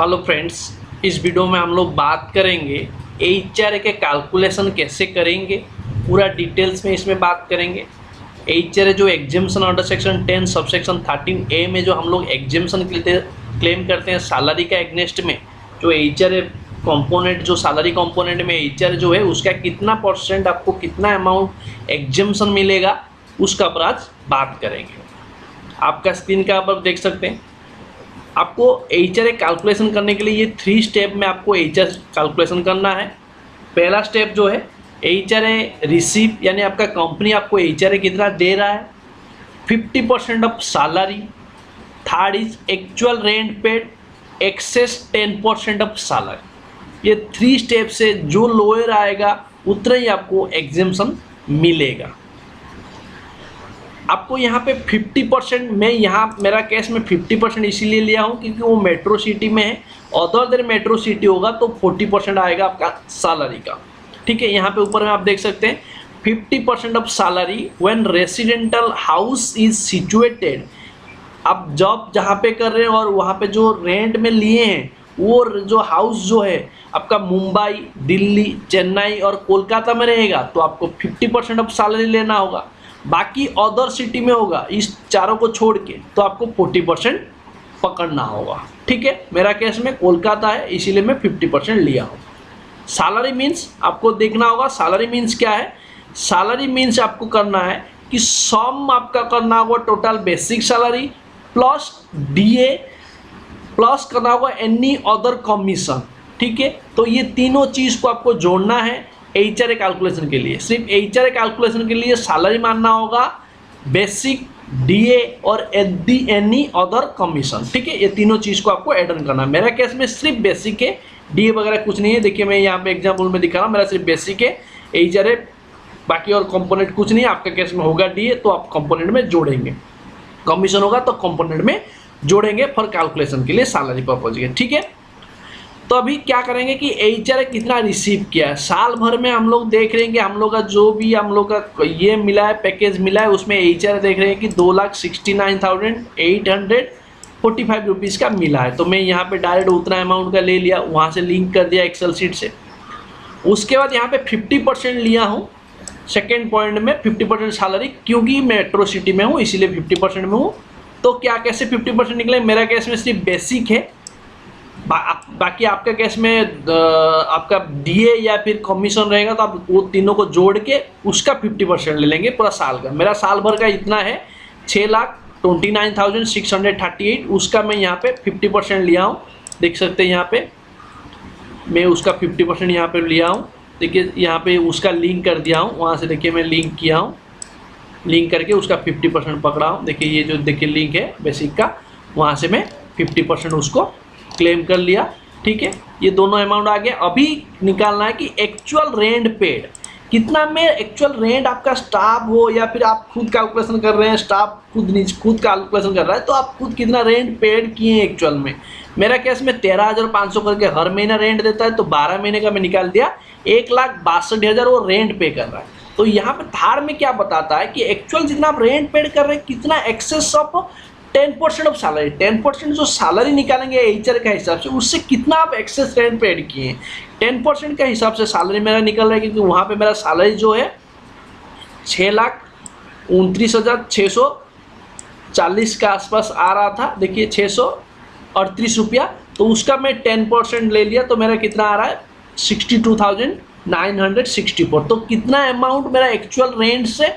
Hello friends, इस video में हम लोग बात करेंगे एचआरए के कैलकुलेशन कैसे करेंगे, पूरा डिटेल्स में इसमें बात करेंगे। एचआरए जो exemption under section 10 subsection 13A में जो हम लोग एग्जेम्पशन क्लेम करते हैं सैलरी का एग्नेस्ट में, जो एचआरए कंपोनेंट जो सैलरी कंपोनेंट में एचआरए जो है उसका कितना परसेंट आपको कितना अमाउंट एग्जेम्पशन मिलेगा उसका पर आज बात करेंगे। आपका स्क्रीन का आप देख सकते हैं। आपको एचआरए कैलकुलेशन करने के लिए ये 3 स्टेप में आपको एचआरए कैलकुलेशन करना है। पहला स्टेप जो है एचआरए रिसीव, यानी आपका कंपनी आपको एचआरए कितना दे रहा है, 50% of salary. Third is actual rent paid excess 10% of salary. ये 3 स्टेप से जो लोअर आएगा उतना ही आपको एग्जेम्पशन मिलेगा। आपको यहाँ पे 50%, मैं यहाँ मेरा केस में 50% इसीलिए लिया हूँ क्योंकि वो मेट्रो सिटी में है। अदर देन मेट्रो सिटी होगा तो 40% आएगा आपका सैलरी का। ठीक है, यहाँ पे ऊपर में आप देख सकते हैं 50% of salary when residential house is situated. आप जॉब जहाँ पे कर रहे हैं और वहाँ पे जो रेंट में लिए हैं वो जो हाउस जो है आपका मुंबई, दिल्ली, चेन्नई और कोलकाता में रहेगा तो आपको 50% ऑफ सैलरी लेना होगा। बाकी अदर सिटी में होगा, इस चारों को छोड़ के, तो आपको 40% पकड़ना होगा। ठीक है, मेरा केस में कोलकाता है इसीलिए मैं 50% लिया हूँ। सैलरी मीन्स आपको देखना होगा, सैलरी मीन्स क्या है। सैलरी मीन्स आपको करना है कि सम आपका करना होगा total basic salary plus DA plus करना होगा एनी अदर कमीशन। ठीक है, तो ये तीनों चीज़ को आपको जोड़ना है एचआरए कैलकुलेशन के लिए। सिर्फ एचआरए कैलकुलेशन के लिए सैलरी मानना होगा, बेसिक, डीए और एनी अदर कमीशन। ठीक है, ये तीनों चीज़ को आपको ऐड ऑन करना है। मेरा केस में सिर्फ बेसिक है, डीए वगैरह कुछ नहीं है। देखिए मैं यहाँ पे एग्जाम्पल में दिखा रहा हूँ, मेरा सिर्फ बेसिक है एचआरए, बाकी और कंपोनेंट कुछ नहीं है। आपके केस में होगा डीए तो आप कंपोनेंट में जोड़ेंगे, कमीशन होगा तो कंपोनेंट में जोड़ेंगे फॉर कैलकुलेशन के लिए सैलरी पर्पज के। ठीक है, तो अभी क्या करेंगे कि एचआरए कितना रिसीव किया है साल भर में। हम लोग देख रहे हैं कि हम लोग का जो भी हम लोग का ये मिला है, पैकेज मिला है, उसमें एचआरए देख रहे हैं कि 2,69,845 रुपीज़ का मिला है। तो मैं यहाँ पे डायरेक्ट उतना अमाउंट का ले लिया, वहाँ से लिंक कर दिया एक्सेल शीट से। उसके बाद यहाँ पे 50% लिया हूँ सेकेंड पॉइंट में, 50% सैलरी, क्योंकि मेट्रो सिटी में हूँ इसीलिए 50% में हूँ। तो क्या कैसे 50% निकले, मेरा केस में सिर्फ बेसिक है, बाकी आपके केस में आपका डीए या फिर कमीशन रहेगा तो आप वो तीनों को जोड़ के उसका 50% ले लेंगे पूरा साल का। मेरा साल भर का इतना है 6,29,638, उसका मैं यहाँ पे 50% लिया हूँ। देख सकते हैं यहाँ पे मैं उसका 50% यहाँ पे लिया हूँ। देखिए यहाँ पे उसका लिंक कर दिया हूँ, वहाँ से देखिए मैं लिंक किया हूँ, लिंक करके उसका 50% पकड़ा हूँ। देखिए ये जो देखिए लिंक है बेसिक का, वहाँ से मैं 50% उसको क्लेम कर लिया। ठीक है, ये दोनों अमाउंट आ गया। अभी निकालना है कि एक्चुअल रेंट पेड कितना में, एक्चुअल रेंट आपका स्टाफ हो या फिर आप खुद कैलकुलेशन कर रहे हैं, स्टाफ खुद कैलकुलेशन कर रहा है तो आप खुद कितना रेंट पेड किए हैं एक्चुअल में। मेरा केस में 13,500 करके हर महीना रेंट देता है, तो 12 महीने का मैं निकाल दिया, 1,62,000 वो रेंट पे कर रहा है। तो यहाँ पे थार में क्या बताता है कि एक्चुअल जितना आप रेंट पेड कर रहे हैं कितना एक्सेस ऑफ 10% ऑफ सैलरी। 10% जो सैलरी निकालेंगे एचआरए का हिसाब से, उससे कितना आप एक्सेस रेंट पेड किए हैं। 10% का हिसाब से सैलरी मेरा निकल रहा है क्योंकि वहाँ पे मेरा सैलरी जो है 6,29,640 के आसपास आ रहा था। देखिए 638 रुपया, तो उसका मैं 10% ले लिया तो मेरा कितना आ रहा है 62,964। तो कितना अमाउंट मेरा एक्चुअल रेंट से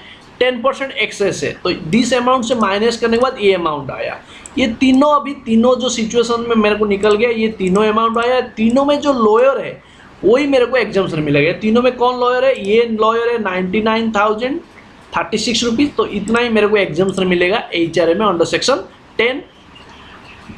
10% एक्सेस है, तो दिस अमाउंट से माइनस करने के बाद ये अमाउंट आया। ये तीनों अभी तीनों जो सिचुएशन में मेरे को निकल गया, ये तीनों अमाउंट आया। तीनों में जो लॉयर है वही मेरे को एग्जाम्पशन मिलेगा। तीनों में कौन लॉयर है, ये लॉयर है 99,036 रुपीज़, तो इतना ही मेरे को एग्जाम्पशन मिलेगा एचआरए में अंडर सेक्शन 10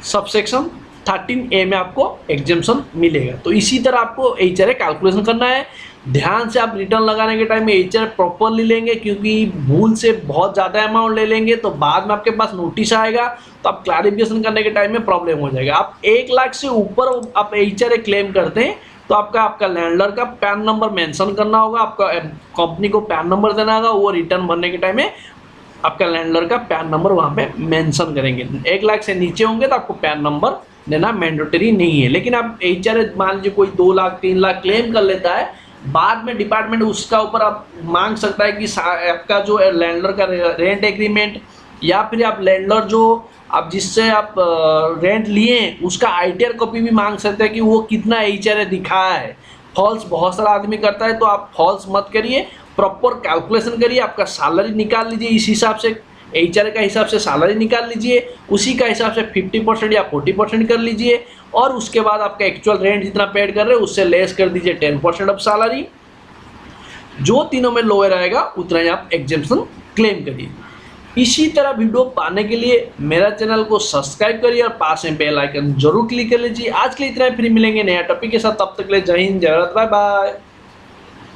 सबसेक्शन 13A में आपको एग्जाम्पशन मिलेगा। तो इसी तरह आपको एचआरए कैलकुलेशन करना है। ध्यान से आप रिटर्न लगाने के टाइम में एचआरए प्रॉपरली लेंगे, क्योंकि भूल से बहुत ज़्यादा अमाउंट ले लेंगे तो बाद में आपके पास नोटिस आएगा तो आप क्लैरिफिकेशन करने के टाइम में प्रॉब्लम हो जाएगा। आप 1 लाख से ऊपर आप एचआरए क्लेम करते हैं तो आपका लैंडलॉर्ड का पैन नंबर मेंशन करना होगा, आपका कंपनी को पैन नंबर देना होगा। वो रिटर्न भरने के टाइम में आपका लैंडलॉर्ड का पैन नंबर वहाँ पे मेंशन करेंगे। 1 लाख से नीचे होंगे तो आपको पैन नंबर देना मैंडेटरी नहीं है। लेकिन आप एचआर मान लीजिए कोई 2 लाख 3 लाख क्लेम कर लेता है, बाद में डिपार्टमेंट उसका ऊपर आप मांग सकता है कि आपका जो लैंडलॉर्ड का रेंट एग्रीमेंट या फिर आप लैंडलॉर्ड जो आप जिससे आप रेंट लिए उसका आईटीआर कॉपी भी मांग सकते हैं कि वो कितना एचआर दिखाया है। फॉल्स बहुत सारा आदमी करता है, तो आप फॉल्स मत करिए, प्रॉपर कैलकुलेशन करिए, आपका सैलरी निकाल लीजिए, इस हिसाब से एचआर का हिसाब से सैलरी निकाल लीजिए, उसी का हिसाब से 50% या 40% कर लीजिए, और उसके बाद आपका एक्चुअल रेंट जितना पेड कर रहे हैं उससे लेस कर दीजिए 10% ऑफ सैलरी। जो तीनों में लोअर आएगा उतना ही आप एग्जेम्पशन क्लेम करिए। इसी तरह वीडियो पाने के लिए मेरा चैनल को सब्सक्राइब करिए और पास में बेल आइकन जरूर क्लिक कर लीजिए। आज के लिए इतना ही, फिर मिलेंगे नया टॉपिक के साथ, तब तक के लिए जय हिंद, जय भारत, बाय बाय।